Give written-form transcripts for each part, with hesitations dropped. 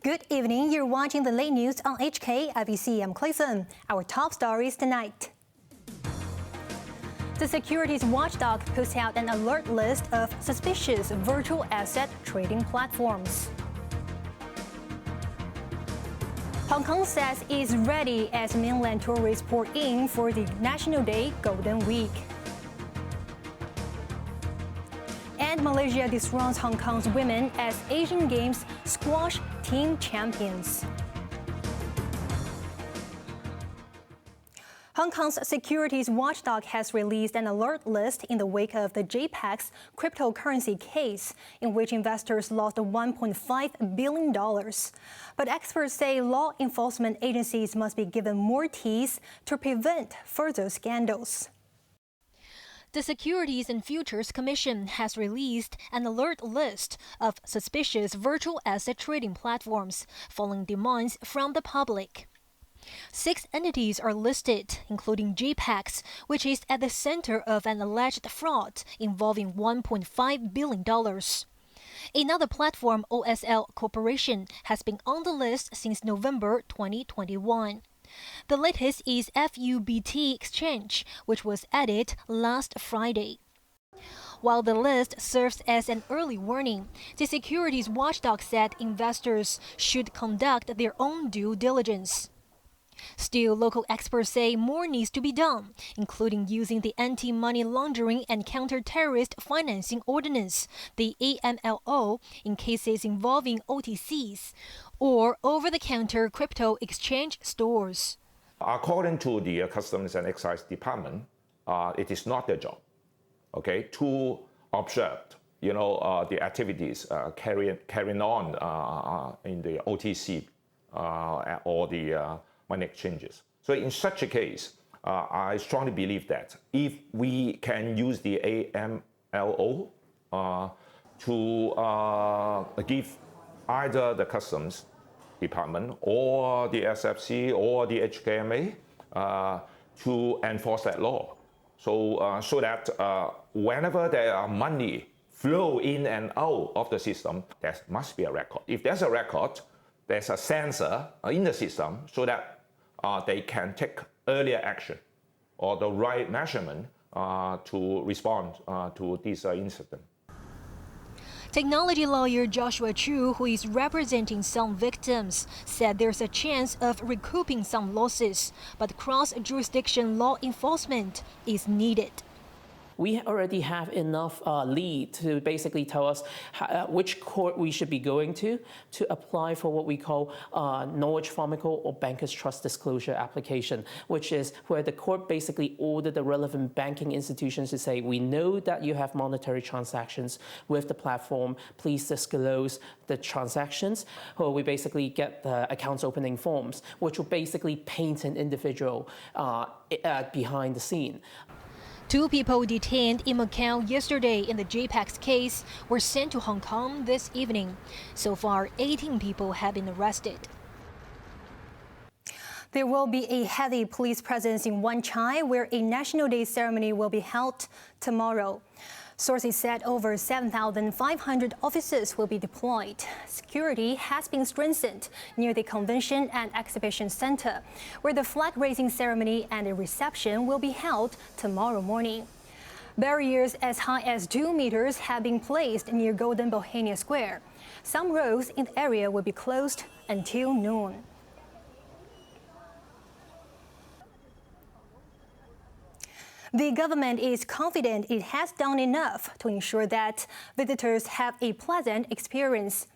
Good evening. You're watching the late news on HKIBC. I'm Chloe Feng. Our top stories tonight. The securities watchdog puts out an alert list of suspicious virtual asset trading platforms. Hong Kong says it's ready as mainland tourists pour in for the National Day Golden Week. And Malaysia dethrones Hong Kong's women as Asian Games squash team champions. Hong Kong's securities watchdog has released an alert list in the wake of the JPAC's cryptocurrency case, in which investors lost $1.5 billion. But experts say law enforcement agencies must be given more teeth to prevent further scandals. The Securities and Futures Commission has released an alert list of suspicious virtual asset trading platforms following demands from the public. 6 entities are listed, including JPAC, which is at the center of an alleged fraud involving $1.5 billion. Another platform, OSL Corporation, has been on the list since November 2021. The latest is FUBT Exchange, which was added last Friday. While the list serves as an early warning, the securities watchdog said investors should conduct their own due diligence. Still, local experts say more needs to be done, including using the Anti-Money Laundering and Counter-Terrorist Financing Ordinance, the AMLO, in cases involving OTCs, or over-the-counter crypto exchange stores. According to the Customs and Excise Department, it is not their job, to observe, the activities carrying on in the OTC or the money exchanges. So in such a case, I strongly believe that if we can use the AMLO to give either the Customs Department or the SFC or the HKMA to enforce that law. So that whenever there are money flow in and out of the system, there must be a record. If there's a record, there's a sensor in the system so that they can take earlier action or the right measurement to respond to this incident. Technology lawyer Joshua Chu, who is representing some victims, said there's a chance of recouping some losses, but cross-jurisdiction law enforcement is needed. We already have enough lead to basically tell us which court we should be going to apply for what we call knowledge pharmacal or banker's trust disclosure application, which is where the court basically ordered the relevant banking institutions to say, we know that you have monetary transactions with the platform, please disclose the transactions. Or we basically get the accounts opening forms, which will basically paint an individual behind the scene. 2 people detained in Macau yesterday in the JPAC case were sent to Hong Kong this evening. So far, 18 people have been arrested. There will be a heavy police presence in Wan Chai, where a National Day ceremony will be held tomorrow. Sources said over 7,500 officers will be deployed. Security has been strengthened near the Convention and Exhibition Center, where the flag-raising ceremony and a reception will be held tomorrow morning. Barriers as high as 2 meters have been placed near Golden Bohemia Square. Some roads in the area will be closed until noon. The government is confident it has done enough to ensure that visitors have a pleasant experience.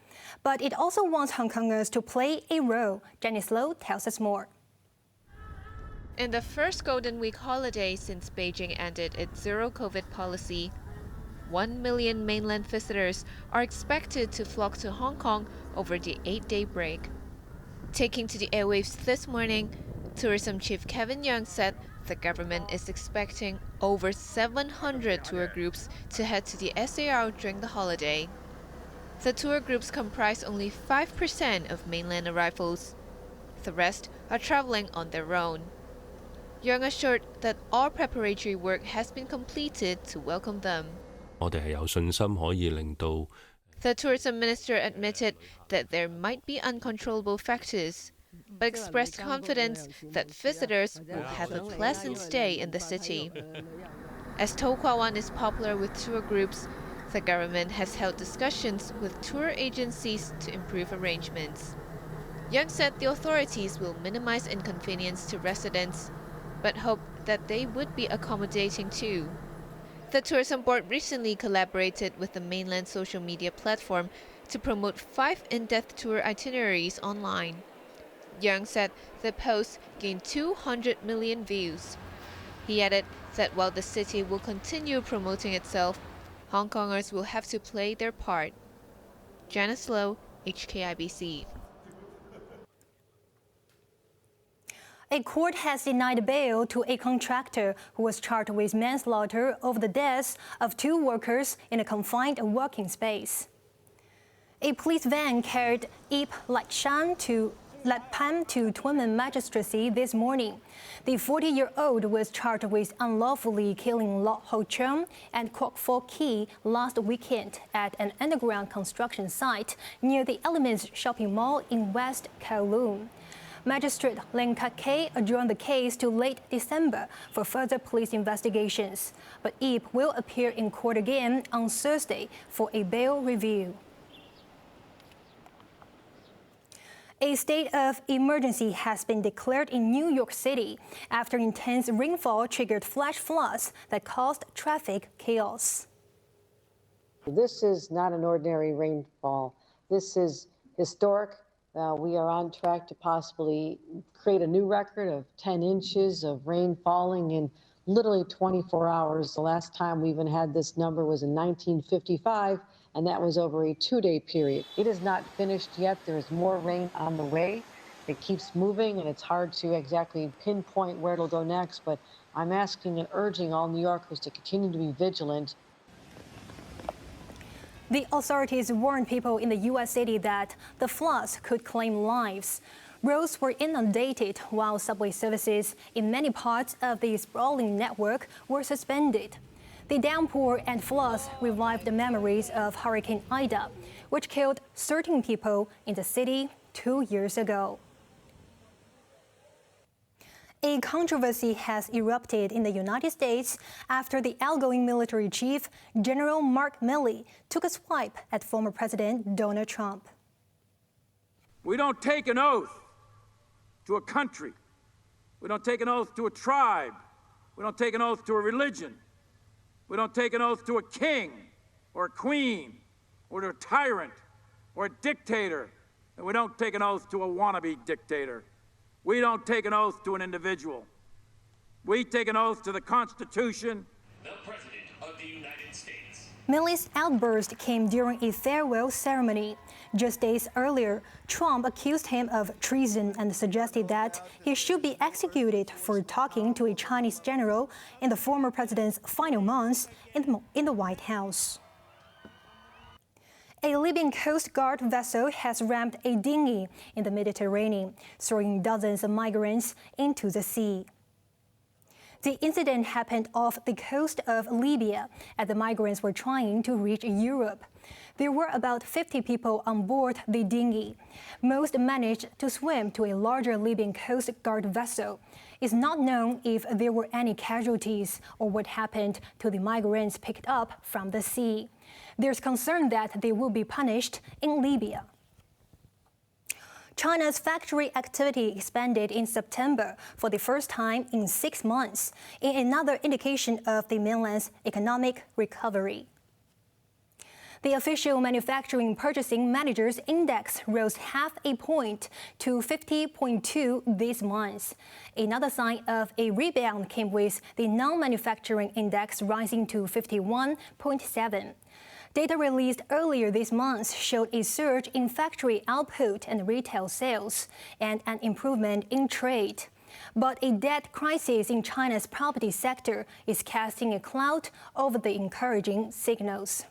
But it also wants Hong Kongers to play a role. Janice Low tells us more. In the first Golden Week holiday since Beijing ended its zero-COVID policy, 1 million mainland visitors are expected to flock to Hong Kong over the 8-day break. Taking to the airwaves this morning, Tourism Chief Kevin Young said the government is expecting over 700 tour groups to head to the SAR during the holiday. The tour groups comprise only 5% of mainland arrivals. The rest are traveling on their own. Young assured that all preparatory work has been completed to welcome them. The tourism minister admitted that there might be uncontrollable factors, but expressed confidence that visitors will have a pleasant stay in the city. As To Kwa Wan is popular with tour groups, the government has held discussions with tour agencies to improve arrangements. Young said the authorities will minimize inconvenience to residents, but hoped that they would be accommodating too. The tourism board recently collaborated with the Mainland social media platform to promote 5 in-depth tour itineraries online. Young said the post gained 200 million views. He added that while the city will continue promoting itself, Hong Kongers will have to play their part. Janice Low, HKIBC. A court has denied bail to a contractor who was charged with manslaughter over the deaths of 2 workers in a confined working space. A police van carried Ip Lat Pan to Tunmen Magistracy this morning. The 40-year-old was charged with unlawfully killing Lo Ho Chung and Kwok Fo Ki last weekend at an underground construction site near the Elements shopping mall in West Kowloon. Magistrate Ling Kak-kei adjourned the case to late December for further police investigations, but Ip will appear in court again on Thursday for a bail review. A state of emergency has been declared in New York City after intense rainfall triggered flash floods that caused traffic chaos. This is not an ordinary rainfall. This is historic. We are on track to possibly create a new record of 10 inches of rain falling in literally 24 hours. The last time we even had this number was in 1955, and that was over a 2-day period. It is not finished yet. There is more rain on the way. It keeps moving, and it's hard to exactly pinpoint where it'll go next, but I'm asking and urging all New Yorkers to continue to be vigilant. The authorities warned people in the U.S. city that the floods could claim lives. Roads were inundated while subway services in many parts of the sprawling network were suspended. The downpour and floods revived the memories of Hurricane Ida, which killed 13 people in the city 2 years ago. A controversy has erupted in the United States after the outgoing military chief, General Mark Milley, took a swipe at former President Donald Trump. We don't take an oath to a country. We don't take an oath to a tribe. We don't take an oath to a religion. We don't take an oath to a king or a queen or to a tyrant or a dictator. And we don't take an oath to a wannabe dictator. We don't take an oath to an individual. We take an oath to the Constitution. The President of the United States. Milley's outburst came during a farewell ceremony. Just days earlier, Trump accused him of treason and suggested that he should be executed for talking to a Chinese general in the former president's final months in the White House. A Libyan Coast Guard vessel has rammed a dinghy in the Mediterranean, throwing dozens of migrants into the sea. The incident happened off the coast of Libya as the migrants were trying to reach Europe. There were about 50 people on board the dinghy. Most managed to swim to a larger Libyan Coast Guard vessel. It's not known if there were any casualties or what happened to the migrants picked up from the sea. There's concern that they will be punished in Libya. China's factory activity expanded in September for the first time in 6 months, in another indication of the mainland's economic recovery. The official Manufacturing Purchasing Managers Index rose half a point to 50.2 this month. Another sign of a rebound came with the non-manufacturing index rising to 51.7. Data released earlier this month showed a surge in factory output and retail sales, and an improvement in trade. But a debt crisis in China's property sector is casting a cloud over the encouraging signals.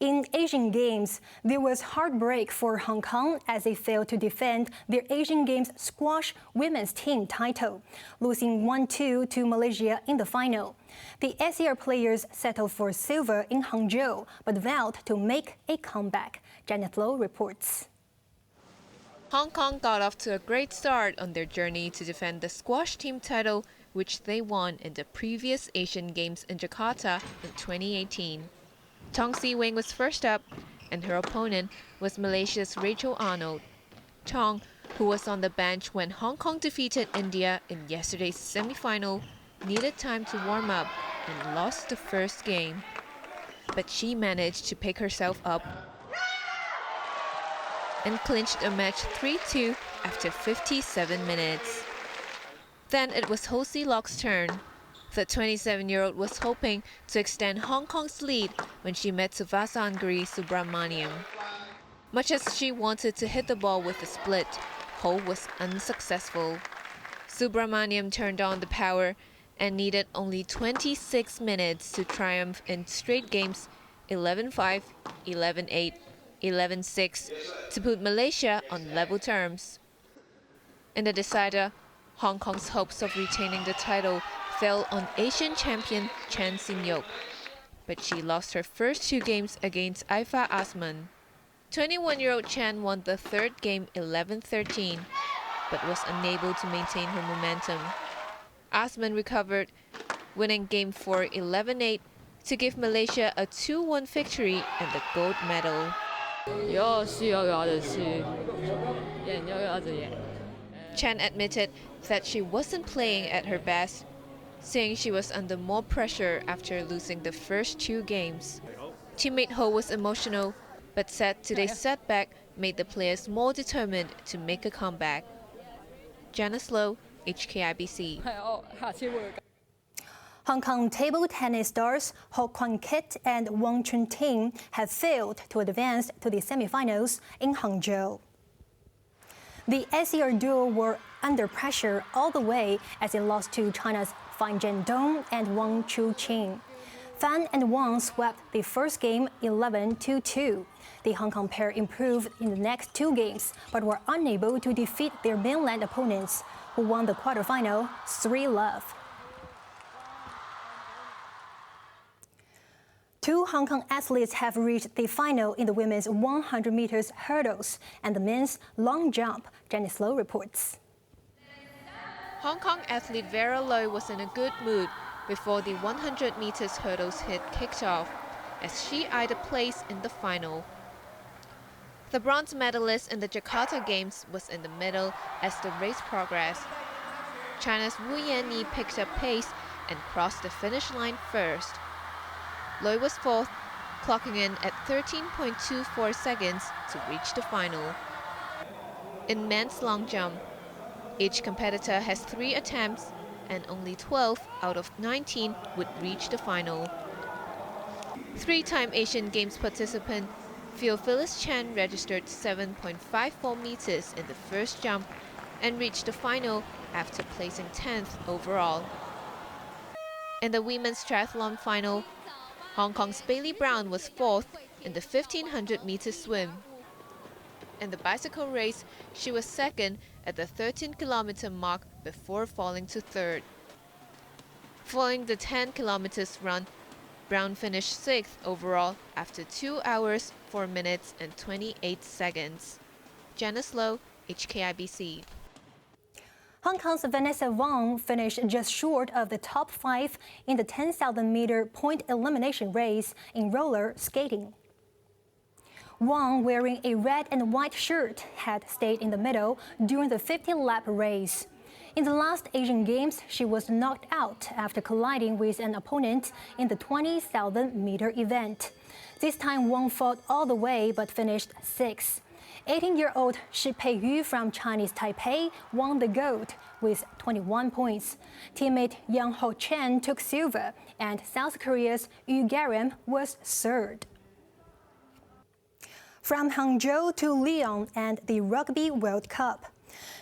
In Asian Games, there was heartbreak for Hong Kong as they failed to defend their Asian Games squash women's team title, losing 1-2 to Malaysia in the final. The SCR players settled for silver in Hangzhou, but vowed to make a comeback. Janet Low reports. Hong Kong got off to a great start on their journey to defend the squash team title, which they won in the previous Asian Games in Jakarta in 2018. Tong Si Wing was first up, and her opponent was Malaysia's Rachel Arnold. Tong, who was on the bench when Hong Kong defeated India in yesterday's semi-final, needed time to warm up and lost the first game. But she managed to pick herself up and clinched a match 3-2 after 57 minutes. Then it was Ho Si Lok's turn. The 27-year-old was hoping to extend Hong Kong's lead when she met Suvasangri Subramaniam. Much as she wanted to hit the ball with a split, Ho was unsuccessful. Subramaniam turned on the power and needed only 26 minutes to triumph in straight games 11-5, 11-8, 11-6 to put Malaysia on level terms. In the decider, Hong Kong's hopes of retaining the title fell on Asian champion Chen Xin-yok, but she lost her first two games against Aifa Asman. 21-year-old Chen won the third game 11-13, but was unable to maintain her momentum. Asman recovered, winning game 4 11-8 to give Malaysia a 2-1 victory and the gold medal. Chen admitted that she wasn't playing at her best, saying she was under more pressure after losing the first two games. Teammate Ho was emotional, but said today's setback made the players more determined to make a comeback. Janice Low, HKIBC. Hong Kong table tennis stars Ho Kwon-kit and Wang Chun-ting have failed to advance to the semifinals in Hangzhou. The SCR duo were under pressure all the way as they lost to China's Fan Zhendong and Wang Chu-qing. Fan and Wang swept the first game 11-2. The Hong Kong pair improved in the next two games, but were unable to defeat their mainland opponents, who won the quarterfinal 3-0. Two Hong Kong athletes have reached the final in the women's 100 meters hurdles and the men's long jump. Janice Low reports. Hong Kong athlete Vera Loy was in a good mood before the 100 meters hurdles hit kicked off, as she eyed a place in the final. The bronze medalist in the Jakarta Games was in the middle as the race progressed. China's Wu Yanni picked up pace and crossed the finish line first. Loy was fourth, clocking in at 13.24 seconds to reach the final. In men's long jump, each competitor has 3 attempts, and only 12 out of 19 would reach the final. 3-time Asian Games participant Theophilus Chen registered 7.54 meters in the first jump and reached the final after placing 10th overall. In the women's triathlon final, Hong Kong's Bailey Brown was 4th in the 1500-meter swim. In the bicycle race, she was 2nd at the 13-kilometer mark before falling to 3rd. Following the 10 kilometers run, Brown finished 6th overall after 2 hours, 4 minutes and 28 seconds. Janice Low, HKIBC. Hong Kong's Vanessa Wang finished just short of the top 5 in the 10,000-meter point elimination race in roller skating. Wang, wearing a red and white shirt, had stayed in the middle during the 50-lap race. In the last Asian Games, she was knocked out after colliding with an opponent in the 20,000-meter event. This time, Wang fought all the way but finished 6th. 18-year-old Shi Peiyu from Chinese Taipei won the gold with 21 points. Teammate Yang Ho Chen took silver, and South Korea's Yu Garim was 3rd. From Hangzhou to Lyon and the Rugby World Cup.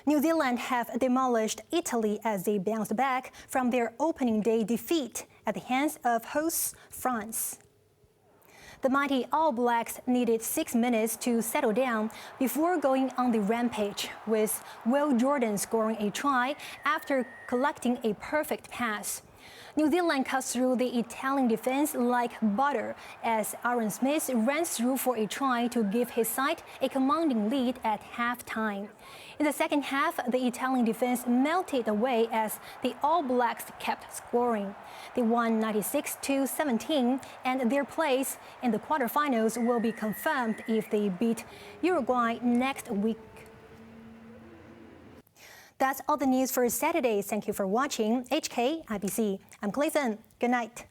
New Zealand have demolished Italy as they bounced back from their opening day defeat at the hands of hosts France. The mighty All Blacks needed 6 minutes to settle down before going on the rampage, with Will Jordan scoring a try after collecting a perfect pass. New Zealand cuts through the Italian defense like butter as Aaron Smith ran through for a try to give his side a commanding lead at halftime. In the second half, the Italian defense melted away as the All Blacks kept scoring. They won 96-17, and their place in the quarterfinals will be confirmed if they beat Uruguay next week. That's all the news for Saturday. Thank you for watching HKIBC. I'm Chloe Feng. Good night.